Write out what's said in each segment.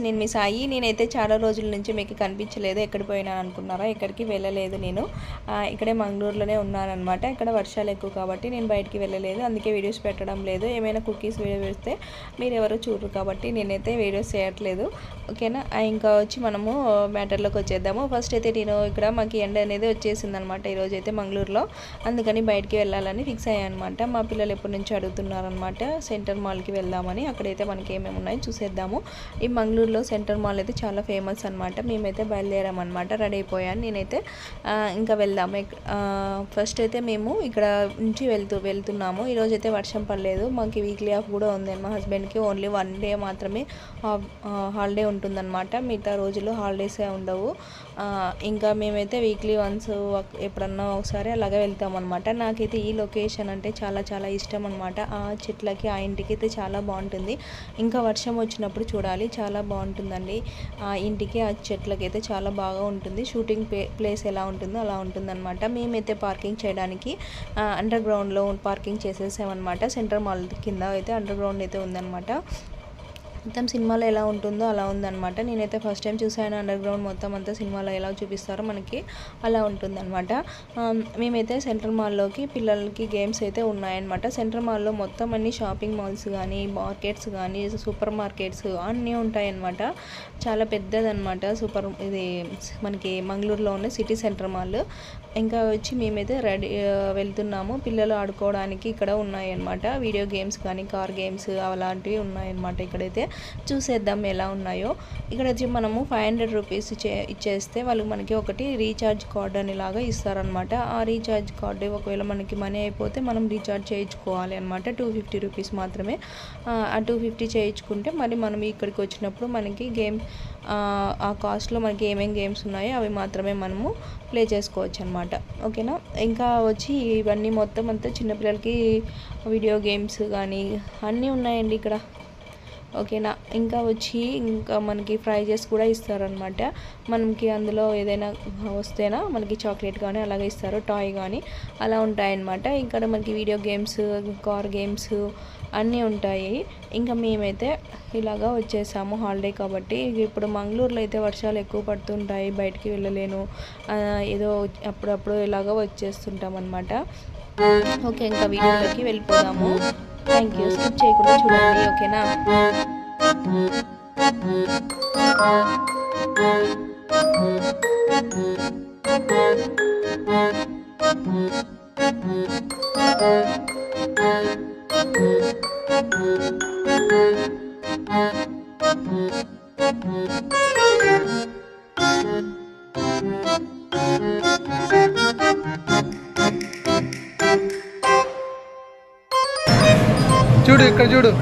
నేను మీ సాయి. నేనైతే చాలా రోజుల నుంచి మీకు కనిపించలేదు. ఎక్కడికి పోయినా అనుకున్నారా? ఎక్కడికి వెళ్ళలేదు. నేను ఇక్కడే మంగళూరులోనే ఉన్నానన్నమాట. ఇక్కడ వర్షాలు ఎక్కువ కాబట్టి నేను బయటికి వెళ్ళలేదు, అందుకే వీడియోస్ పెట్టడం లేదు. ఏమైనా కుకీస్ వీడియో పెడితే మీరు ఎవరో చూడరు కాబట్టి నేనైతే వీడియోస్ చేయట్లేదు. ఓకేనా? ఇంకా వచ్చి మనము మ్యాటర్లోకి వచ్చేద్దాము. ఫస్ట్ అయితే నేను ఇక్కడ మాకు ఎండ అనేది వచ్చేసింది అనమాట ఈరోజు అయితే మంగళూరులో. అందుకని బయటికి వెళ్ళాలని ఫిక్స్ అయ్యాను అనమాట. మా పిల్లలు ఎప్పటి నుంచి అడుగుతున్నారనమాట సెంటర్ మాల్కి వెళ్దామని. అక్కడైతే మనకి ఏమేమి ఉన్నాయో చూసేద్దాము. ఈ మంగళూరులో సెంటర్ మాల్ అయితే చాలా ఫేమస్ అనమాట. మేమైతే బయలుదేరామన్నమాట. రెడీ అయిపోయాను నేనైతే. ఇంకా వెళ్దాము. ఫస్ట్ అయితే మేము ఇక్కడ నుంచి వెళ్తున్నాము. ఈరోజు అయితే వర్షం పడలేదు. మాకు వీక్లీ ఆఫ్ కూడా ఉంది. మా హస్బెండ్కి ఓన్లీ 1 డే మాత్రమే హాలిడే ఉంటుందన్నమాట. మిగతా రోజులు హాలిడేసే ఉండవు. ఇంకా మేమైతే వీక్లీ వన్స్ ఎప్పుడన్నా ఒకసారి అలాగే వెళ్తామన్నమాట. నాకైతే ఈ లొకేషన్ అంటే చాలా చాలా ఇష్టం అనమాట. ఆ చెట్లకి ఆ ఇంటికి అయితే చాలా బాగుంటుంది. ఇంకా వర్షం వచ్చినప్పుడు చూడాలి, చాలా బాగుంటుందండి. ఆ ఇంటికి ఆ చెట్లకి అయితే చాలా బాగా ఉంటుంది. షూటింగ్ ప్లేస్ ఎలా ఉంటుందో అలా ఉంటుందన్నమాట. మేమైతే పార్కింగ్ చేయడానికి అండర్ గ్రౌండ్లో పార్కింగ్ చేసేసామన్నమాట. సెంటర్ మాల్ కింద అయితే అండర్ గ్రౌండ్ అయితే ఉందన్నమాట. మొత్తం సినిమాలో ఎలా ఉంటుందో అలా ఉందన్నమాట. నేనైతే ఫస్ట్ టైం చూసాను అండర్ గ్రౌండ్ మొత్తం అంతా సినిమాలో ఎలా చూపిస్తారో మనకి అలా ఉంటుందన్నమాట. మేమైతే సెంట్రల్ మాల్లోకి పిల్లలకి గేమ్స్ అయితే ఉన్నాయన్నమాట. సెంట్రల్ మాల్లో మొత్తం అన్ని షాపింగ్ మాల్స్ కానీ మార్కెట్స్ కానీ సూపర్ మార్కెట్స్ అన్నీ ఉంటాయన్నమాట. చాలా పెద్దదన్నమాట. ఇది మనకి మంగళూరులో ఉన్న సిటీ సెంటర్ మాల్. ఇంకా వచ్చి మేమైతే వెళ్తున్నాము. పిల్లలు ఆడుకోవడానికి ఇక్కడ ఉన్నాయన్నమాట. వీడియో గేమ్స్ కానీ కార్ గేమ్స్ అలాంటివి ఉన్నాయన్నమాట. ఇక్కడైతే చూసేద్దాం ఎలా ఉన్నాయో. ఇక్కడ వచ్చి మనము 500 రూపీస్ ఇచ్చేస్తే వాళ్ళు మనకి ఒకటి రీఛార్జ్ కార్డ్ అనేలాగా ఇస్తారనమాట. ఆ రీఛార్జ్ కార్డు ఒకవేళ మనకి మనీ అయిపోతే మనం రీఛార్జ్ చేయించుకోవాలి అనమాట. 250 రూపీస్ మాత్రమే. ఆ 250 చేయించుకుంటే మరి మనం ఇక్కడికి వచ్చినప్పుడు మనకి గేమ్ ఆ కాస్ట్లో మనకి ఏమేమి గేమ్స్ ఉన్నాయో అవి మాత్రమే మనము ప్లే చేసుకోవచ్చు అనమాట. ఓకేనా? ఇంకా వచ్చి ఇవన్నీ మొత్తం అంతా చిన్నపిల్లలకి వీడియో గేమ్స్ కానీ అన్నీ ఉన్నాయండి ఇక్కడ. ఓకేనా? ఇంకా వచ్చి ఇంకా మనకి ప్రైజెస్ కూడా ఇస్తారనమాట. మనకి అందులో ఏదైనా వస్తేనా మనకి చాక్లెట్ కానీ అలాగే ఇస్తారు, టాయ్ కానీ అలా ఉంటాయన్నమాట. ఇక్కడ మనకి వీడియో గేమ్స్ కార్ గేమ్స్ అన్నీ ఉంటాయి. ఇంకా మేమైతే ఇలాగా వచ్చేసాము హాలిడే కాబట్టి. ఇప్పుడు మంగళూరులో అయితే వర్షాలు ఎక్కువ పడుతుంటాయి, బయటికి వెళ్ళలేను. ఏదో అప్పుడప్పుడు ఇలాగా వచ్చేస్తుంటాం అనమాట. ఓకే, ఇంకా వీడియోలోకి వెళ్ళిపోదాము. Thank you. స్కిప్ చేయకుండా చూడండి. ఓకేనా? చూడు ఇక్కడ చూడు.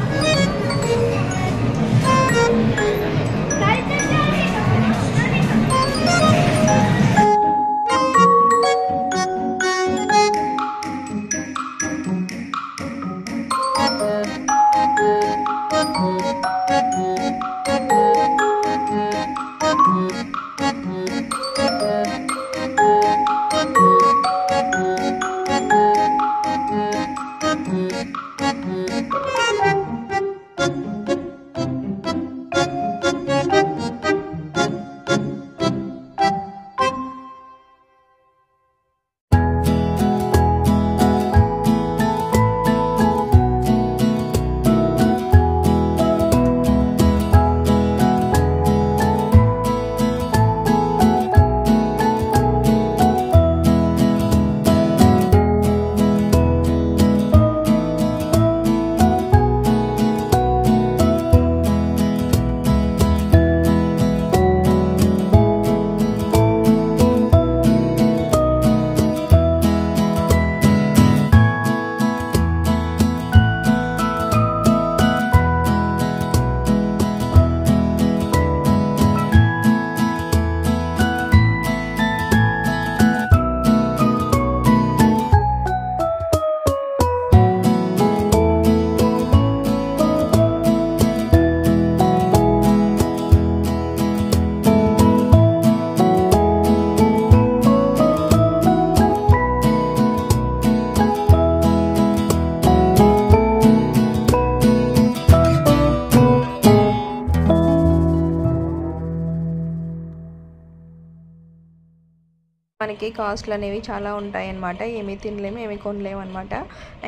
మనకి కాస్ట్లు అనేవి చాలా ఉంటాయన్నమాట. ఏమీ తినలేము, ఏమీ కొనలేము అనమాట.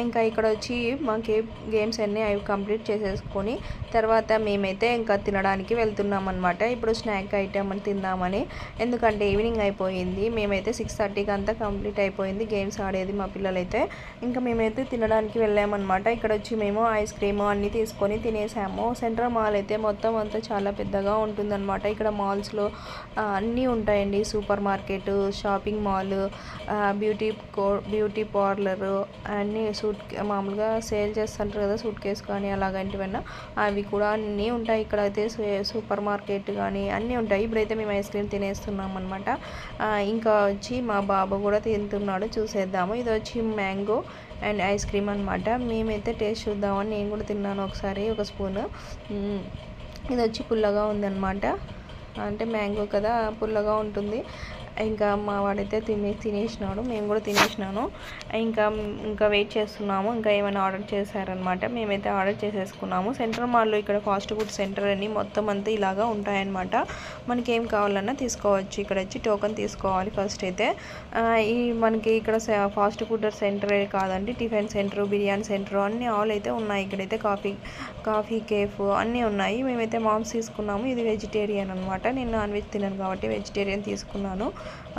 ఇంకా ఇక్కడ వచ్చి మాకు గేమ్స్ అన్నీ అవి కంప్లీట్ చేసేసుకొని తర్వాత మేమైతే ఇంకా తినడానికి వెళ్తున్నాం అనమాట. ఇప్పుడు స్నాక్ ఐటమ్ అని తిందామని, ఎందుకంటే ఈవినింగ్ అయిపోయింది. మేమైతే 6:30కి అంతా కంప్లీట్ అయిపోయింది గేమ్స్ ఆడేది మా పిల్లలైతే. ఇంకా మేమైతే తినడానికి వెళ్ళామన్నమాట. ఇక్కడ వచ్చి మేము ఐస్ క్రీము అన్నీ తీసుకొని తినేసాము. సెంట్రల్ మాల్ అయితే మొత్తం అంతా చాలా పెద్దగా ఉంటుందన్నమాట. ఇక్కడ మాల్స్లో అన్నీ ఉంటాయండి. Super market, shopping mall, beauty parlour అన్నీ మామూలుగా సేల్ చేస్తుంటారు కదా, సూట్ కేసు కానీ అలాగంటివన్నా అవి కూడా అన్నీ ఉంటాయి. ఇక్కడ అయితే సూపర్ మార్కెట్ కానీ అన్నీ ఉంటాయి. ఇప్పుడైతే మేము ఐస్ క్రీమ్ తినేస్తున్నాం అనమాట. ఇంకా వచ్చి మా బాబు కూడా తింటున్నాడు, చూసేద్దాము. ఇది వచ్చి మ్యాంగో అండ్ ఐస్ క్రీమ్ అనమాట. మేమైతే టేస్ట్ చూద్దామని నేను కూడా తిన్నాను ఒకసారి, ఒక స్పూను. ఇది వచ్చి పుల్లగా ఉందన్నమాట. అంటే మ్యాంగో కదా, పుల్లగా ఉంటుంది. ఇంకా మా వాడైతే తినేసినాడు, మేము కూడా తినేసినాను. ఇంకా వెయిట్ చేస్తున్నాము, ఇంకా ఏమైనా ఆర్డర్ చేశారనమాట. మేమైతే ఆర్డర్ చేసేసుకున్నాము. సెంట్రల్ మాల్లో ఇక్కడ ఫాస్ట్ ఫుడ్ సెంటర్ అని మొత్తం అంతా ఇలాగా ఉంటాయన్నమాట. మనకి ఏం కావాలన్నా తీసుకోవచ్చు. ఇక్కడ వచ్చి టోకెన్ తీసుకోవాలి ఫస్ట్ అయితే. మనకి ఇక్కడ ఫాస్ట్ ఫుడ్ సెంటరే కాదండి, టిఫిన్ సెంటర్, బిర్యానీ సెంటర్ అన్నీ ఆల్ అయితే ఉన్నాయి. ఇక్కడైతే కాఫీ కేఫ్ అన్నీ ఉన్నాయి. మేమైతే మామ్స్ తీసుకున్నాము. ఇది వెజిటేరియన్ అనమాట. నేను నాన్ వెజ్ తినను కాబట్టి వెజిటేరియన్ తీసుకున్నాను.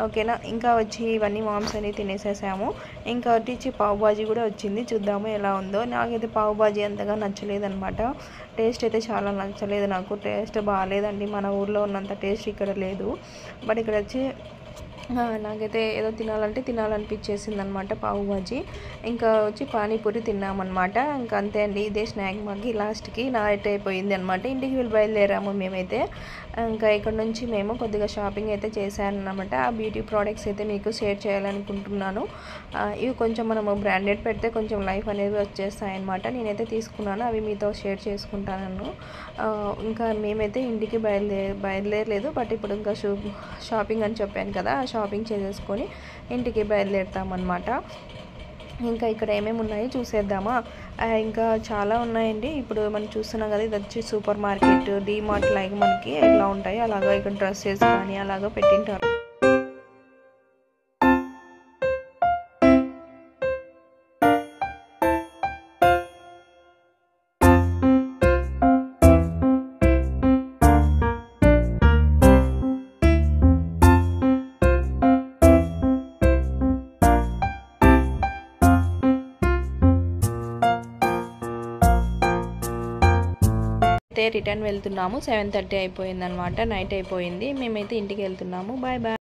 ఓకేనా. ఇంకా వచ్చి ఇవన్నీ మామ్స్ అని తినేసేసాము. ఇంకా వచ్చి పావు బాజీ కూడా వచ్చింది, చూద్దాము ఎలా ఉందో. నాకైతే పావు బాజీ అంతగా నచ్చలేదన్నమాట. టేస్ట్ అయితే చాలా నచ్చలేదు నాకు. టేస్ట్ బాగాలేదండి, మన ఊర్లో ఉన్నంత టేస్ట్ ఇక్కడ లేదు. బట్ ఇక్కడ వచ్చి నాకైతే ఏదో తినాలనిపించేసింది అనమాట పావు బాజీ. ఇంకా వచ్చి పానీపూరి తిన్నామన్నమాట. ఇంకా అంతే అండి, ఇదే స్నాక్ మాకి లాస్ట్కి నైట్ అయిపోయింది అనమాట. ఇంటికి బయలుదేరాము మేమైతే. ఇంకా ఇక్కడ నుంచి మేము కొద్దిగా షాపింగ్ అయితే చేశానన్నమాట. ఆ బ్యూటీ ప్రోడక్ట్స్ అయితే మీకు షేర్ చేయాలనుకుంటున్నాను. ఇవి కొంచెం మనము బ్రాండెడ్ పెడితే కొంచెం లైఫ్ అనేది వచ్చేస్తాయన్నమాట. నేనైతే తీసుకున్నాను, అవి మీతో షేర్ చేసుకుంటాను. ఇంకా మేమైతే ఇంటికి బయలుదేరలేదు. బట్ ఇప్పుడు ఇంకా షాపింగ్ అని చెప్పాను కదా, షాపింగ్ చేసేసుకొని ఇంటికి బయలుదేరుతామన్నమాట. ఇంకా ఇక్కడ ఏమేమి ఉన్నాయో చూసేద్దామా. ఇంకా చాలా ఉన్నాయండి. ఇప్పుడు మనం చూస్తున్నాం కదా, ఇది వచ్చి సూపర్ మార్కెట్, డీమార్ట్ లాగా మనకి ఎట్లా ఉంటాయి అలాగా ఇక్కడ డ్రెస్సెస్ కానీ అలాగా పెట్టింటారు. అయితే రిటర్న్ వెళ్తున్నాము. 7:30 అయిపోయింది అనమాట, నైట్ అయిపోయింది. మేమైతే ఇంటికి వెళ్తున్నాము. Bye bye.